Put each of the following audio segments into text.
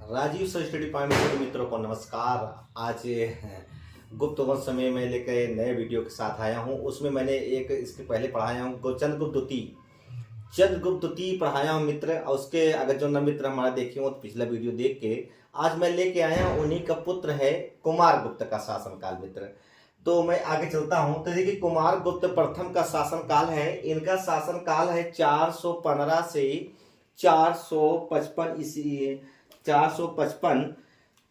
Rajiv sir study point के मित्रों को नमस्कार। आज गुप्त वंश में मैं लेकर नए वीडियो के साथ आया हूं। उसमें मैंने एक इसके पहले पढ़ाया हूं चंद्रगुप्त द्वितीय पढ़ाया हूं मित्र। और उसके अगर जो न मित्र हमारा देखे हो तो पिछला वीडियो देख के आज मैं लेके आया हूं। उन्हीं का पुत्र है कुमारगुप्त का शासनकाल मित्र। तो मैं आगे चलता हूं। तो देखिए कुमारगुप्त प्रथम का शासनकाल है। इनका शासनकाल है 415 से 455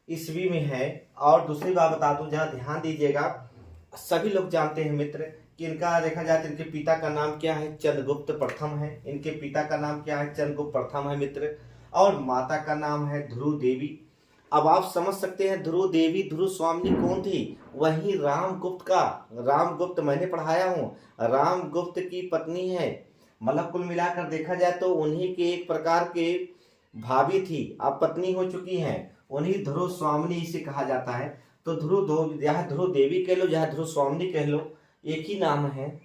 ईस्वी में है। और दूसरी बात बता दूं, जरा ध्यान दीजिएगा, सभी लोग जानते हैं मित्र कि इनका देखा जाए तो इनके पिता का नाम क्या है, चंद्रगुप्त प्रथम है। इनके पिता का नाम क्या है, चंद्रगुप्त प्रथम है मित्र। और माता का नाम है ध्रुव देवी। अब आप समझ सकते हैं ध्रुव देवी ध्रुव स्वामिनी कौन थी, वही रामगुप्त मैंने पढ़ाया हूँ, रामगुप्त की पत्नी है। मतलब कुल मिलाकर देखा जाए तो उन्हीं के एक प्रकार के भाभी थी, अब पत्नी हो चुकी हैं। उन्हीं ध्रुव स्वामिनी इसे कहा जाता है। तो ध्रुव देवी कह लो या ध्रुव स्वामिनी कह लो, एक ही नाम है।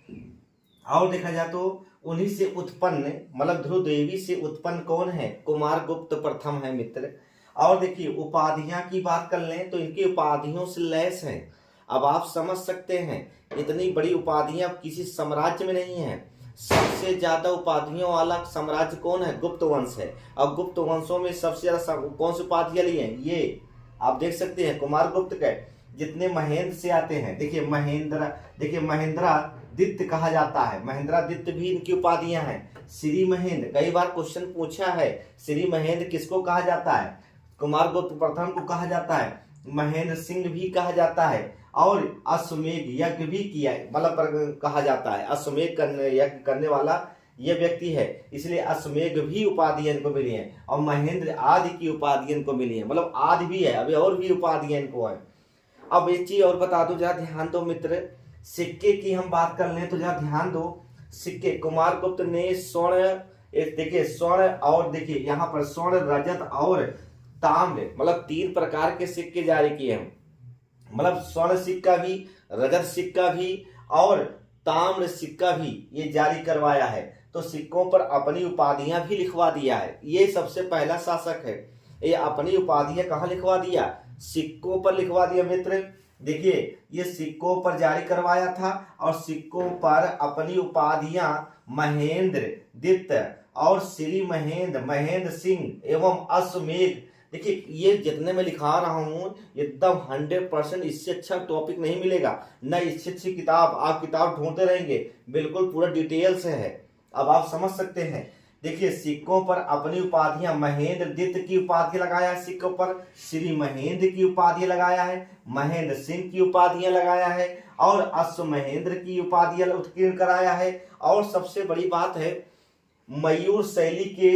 और देखा जाए तो उन्हीं से उत्पन्न, मतलब ध्रुव देवी से उत्पन्न कौन है, कुमारगुप्त प्रथम है मित्र। और देखिए उपाधियां की बात कर लें तो इनकी उपाधियों से लैस है। अब आप समझ सकते हैं इतनी बड़ी उपाधियां किसी साम्राज्य में नहीं है। सबसे ज्यादा उपाधियों वाला साम्राज्य कौन है, गुप्त वंश है। और गुप्त वंशों में सबसे ज्यादा कौन सी उपाधियां ली हैं, ये आप देख सकते हैं कुमारगुप्त के जितने महेंद्र से आते हैं। देखिए महेंद्रादित्य कहा जाता है, महेंद्रादित्य भी इनकी उपाधियां हैं। श्री महेंद्र, कई बार क्वेश्चन पूछा है, श्री महेंद्र किसको कहा जाता है, कुमारगुप्त प्रथम को कहा जाता है। महेंद्र सिंह भी कहा जाता है। और अश्वमेध यज्ञ भी किया, मतलब कहा जाता है अश्वमेध यज्ञ करने वाला यह व्यक्ति है, इसलिए अश्वमेध भी उपाधि इनको मिली है। और महेंद्र आदि की उपाधि इनको मिली है, मतलब आदि भी है, अभी और भी उपाधियां इनको है। अब एक चीज और बता दो, जरा ध्यान दो मित्र, सिक्के की हम बात कर लें तो जरा ध्यान दो। सिक्के कुमारगुप्त ने स्वर्ण, देखिए स्वर्ण, और देखिए यहाँ पर स्वर्ण, रजत और ताम्र, मतलब 3 प्रकार के सिक्के जारी किए हैं। मतलब स्वर्ण सिक्का भी, रजत सिक्का भी और ताम्र सिक्का भी ये जारी करवाया है। तो सिक्कों पर अपनी उपाधियां भी लिखवा दिया है। ये सबसे पहला शासक है, ये अपनी उपाधियां कहाँ लिखवा दिया, सिक्कों पर लिखवा दिया मित्र। देखिए ये सिक्कों पर जारी करवाया था और सिक्कों पर अपनी उपाधियां महेंद्र दित्य और श्री महेंद्र, महेंद्र सिंह एवं अश्वमेध। देखिए ये जितने मैं लिखा रहा हूँ एकदम 100%, इससे अच्छा टॉपिक नहीं मिलेगा, न इससे अच्छी किताब। आप किताब ढूंढते रहेंगे, बिल्कुल पूरा डिटेल से है। अब आप समझ सकते हैं। देखिए सिक्कों पर अपनी उपाधियां, महेंद्र दित्य की उपाधि लगाया है, सिक्कों पर श्री महेंद्र की उपाधि लगाया है, महेंद्र सिंह की उपाधियां लगाया है और अश्वमहेंद्र की उपाधियां उत्कीर्ण कराया है। और सबसे बड़ी बात है मयूर शैली के,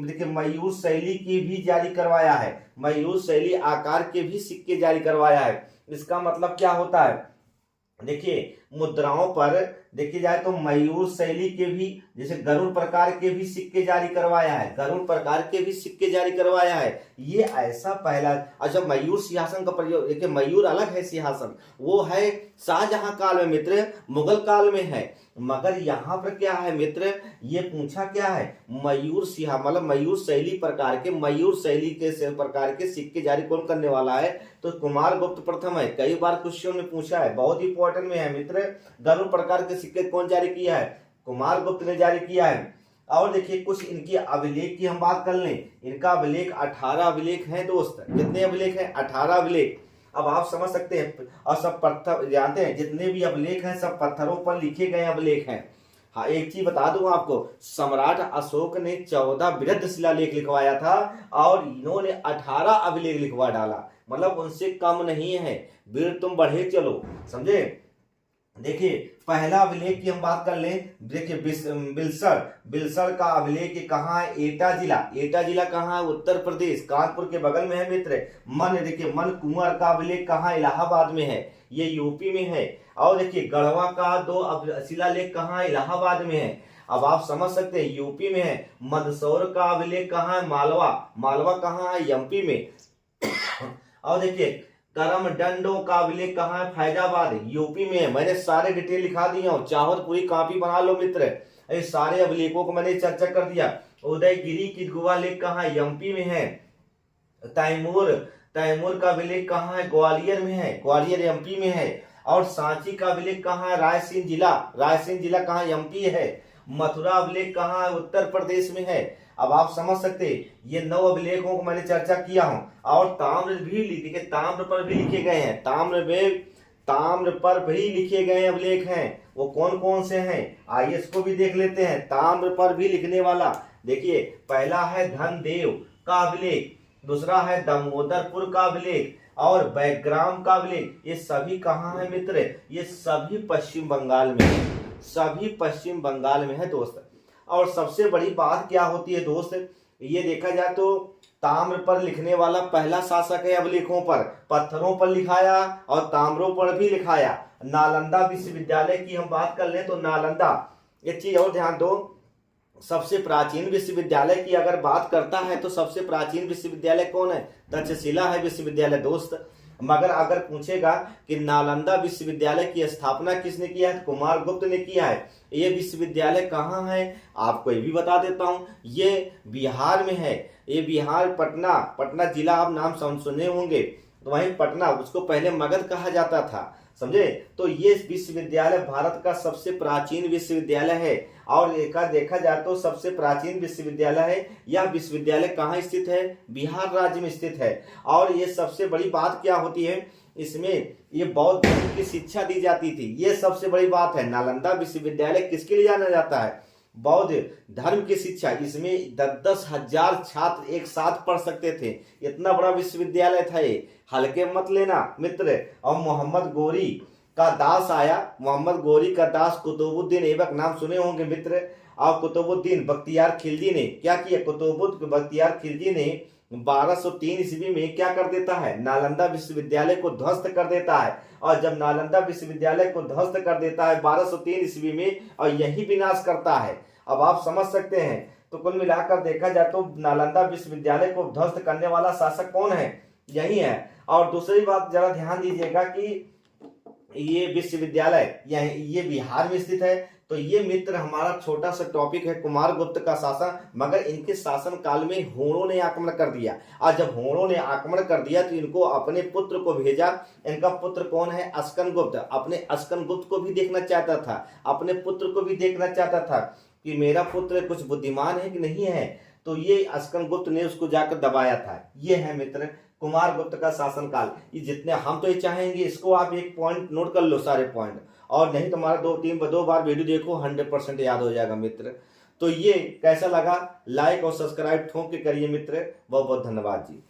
देखिए मयूर शैली की भी जारी करवाया है, मयूर शैली आकार के भी सिक्के जारी करवाया है। इसका मतलब क्या होता है, देखिए मुद्राओं पर देखी जाए तो मयूर शैली के भी, जैसे गरुड़ प्रकार के भी सिक्के जारी करवाया है, गरुड़ प्रकार के भी सिक्के जारी करवाया है। ये ऐसा पहला। अच्छा मयूर सिंहासन का प्रयोग, देखिए मयूर अलग है सिंहासन, वो है शाहजहां काल में मित्र, मुगल काल में है। मगर यहाँ पर क्या है मित्र, ये पूछा क्या है, मयूर सिंहा, मतलब मयूर शैली प्रकार के, मयूर शैली के प्रकार के सिक्के जारी कौन करने वाला है, तो कुमारगुप्त प्रथम है। कई बार क्वेश्चन में पूछा है, बहुत इंपॉर्टेंट में है मित्र, गरुड़ प्रकार के सिक्के कौन जारी किया है, कुमारगुप्त ने जारी किया है। और देखिए कुछ इनकी अभिलेख की हम बात कर लें, इनका अभिलेख 18 अभिलेख है दोस्त। कितने अभिलेख हैं, 18 अभिलेख। अब आप समझ सकते हैं, और सब पत्थर जानते हैं, जितने भी अभिलेख हैं सब पत्थरों पर लिखे गए अभिलेख हैं। हाँ एक चीज बता दूं आपको, सम्राट अशोक ने 14 बृहद शिलालेख लिखवाया था और इन्होंने 18 अभिलेख लिखवा डाला, मतलब उनसे कम नहीं है। वीर तुम बढ़े चलो, समझे। देखिए पहला अभिलेख की हम बात कर लें, देखिए बिलसर का अभिलेख कहाँ है, एटा जिला कहाँ है, उत्तर प्रदेश, कानपुर के बगल में है मित्र। देखिए मन कुंवर का अभिलेख कहाँ, इलाहाबाद में है, ये यूपी में है। और देखिए गढ़वा का 2 शिलालेख कहाँ है, इलाहाबाद में है। अब आप समझ सकते हैं यूपी में है। मंदसौर का अभिलेख कहाँ है, मालवा कहाँ है, एमपी में। और देखिए करमडंडों का अभिलेख कहाँ है, फैजाबाद, यूपी में है। मैंने सारे डिटेल लिखा दिया हूँ, चाहो तो पूरी कॉपी बना लो मित्र। ये सारे अभिलेखों को मैंने चर्चा कर दिया। उदयगिरी की गुहा लेख कहाँ है, एमपी में है। तैमूर, तैमूर का विलेज कहाँ है? ग्वालियर में है, ग्वालियर एमपी में है। और सांची का विलेज कहाँ है? रायसेन जिला, रायसेन जिला कहाँ? एमपी है। मथुरा अभिलेख कहाँ है? उत्तर प्रदेश में है। अब आप समझ सकते ये 9 अभिलेखों को मैंने चर्चा किया हूं। और ताम्र भी लिखे, ताम्र पर भी लिखे गए हैं, ताम्र पर भी लिखे गए अभिलेख हैं। वो कौन कौन से हैं आइए इसको भी देख लेते हैं। ताम्र पर भी लिखने वाला देखिए, पहला है धनदेव का अभिलेख, दूसरा है दामोदरपुर का अभिलेख और बैग्राम का अभिलेख। ये सभी कहाँ है मित्र? ये सभी पश्चिम बंगाल में है, सभी पश्चिम बंगाल में है दोस्त। और सबसे बड़ी बात क्या होती है दोस्त, ये देखा जाए तो ताम्र पर लिखने वाला पहला शासक है अभिलेखों पर, पत्थरों पर लिखाया और ताम्रों पर भी लिखाया। नालंदा विश्वविद्यालय की हम बात कर ले तो नालंदा, एक चीज और ध्यान दो, सबसे प्राचीन विश्वविद्यालय की अगर बात करता है तो सबसे प्राचीन विश्वविद्यालय कौन है? तक्षशिला है विश्वविद्यालय दोस्त। मगर अगर पूछेगा कि नालंदा विश्वविद्यालय की स्थापना किसने किया है? कुमार गुप्त ने किया है। ये विश्वविद्यालय कहाँ है? आपको ये भी बता देता हूँ, ये बिहार में है। ये बिहार पटना जिला आप नाम सुने होंगे, तो वहीं पटना, उसको पहले मगध कहा जाता था, समझे। तो ये विश्वविद्यालय भारत का सबसे प्राचीन विश्वविद्यालय है। और देखा जाए तो सबसे प्राचीन विश्वविद्यालय है। यह विश्वविद्यालय कहाँ स्थित है? बिहार राज्य में स्थित है। और ये सबसे बड़ी बात क्या होती है, इसमें ये बौद्ध धर्म की शिक्षा दी जाती थी। ये सबसे बड़ी बात है। नालंदा विश्वविद्यालय किसके लिए जाना जाता है? बौद्ध धर्म की शिक्षा। इसमें 10-10 हजार छात्र एक साथ पढ़ सकते थे, इतना बड़ा विश्वविद्यालय था ये, हल्के मत लेना मित्र। और मोहम्मद गोरी का दास आया, मोहम्मद गोरी का दास कुतुबुद्दीन ऐबक, नाम सुने होंगे मित्र। और कुतुबुद्दीन बख्तियार खिलजी ने क्या किया? कुतुबुद्दीन बख्तियार खिलजी ने 1203 ईस्वी में क्या कर देता है? नालंदा विश्वविद्यालय को ध्वस्त कर देता है। और जब नालंदा विश्वविद्यालय को ध्वस्त कर देता है 1203 ईस्वी में, और यही विनाश करता है। अब आप समझ सकते हैं, तो कुल मिलाकर देखा जाए तो नालंदा विश्वविद्यालय को ध्वस्त करने वाला शासक कौन है? यही है। और दूसरी बात जरा ध्यान दीजिएगा कि ये विश्वविद्यालय ये बिहार में स्थित है। तो ये मित्र हमारा छोटा सा टॉपिक है कुमार गुप्त का शासन। मगर इनके शासन काल में होड़ों ने आक्रमण कर दिया, और जब होड़ों ने आक्रमण कर दिया तो इनको अपने पुत्र को भेजा। इनका पुत्र कौन है? अस्कन गुप्त। अपने अस्कन गुप्त को भी देखना चाहता था, अपने पुत्र को भी देखना चाहता था कि मेरा पुत्र कुछ बुद्धिमान है कि नहीं है। तो ये अस्कन गुप्त ने उसको जाकर दबाया था। ये है मित्र कुमार गुप्त का शासनकाल। ये जितने हम तो ये चाहेंगे, इसको आप एक पॉइंट नोट कर लो, सारे पॉइंट, और नहीं तुम्हारा 2 बार वीडियो देखो, 100% याद हो जाएगा मित्र। तो ये कैसा लगा? लाइक और सब्सक्राइब ठोक के करिए मित्र। बहुत बहुत धन्यवाद जी।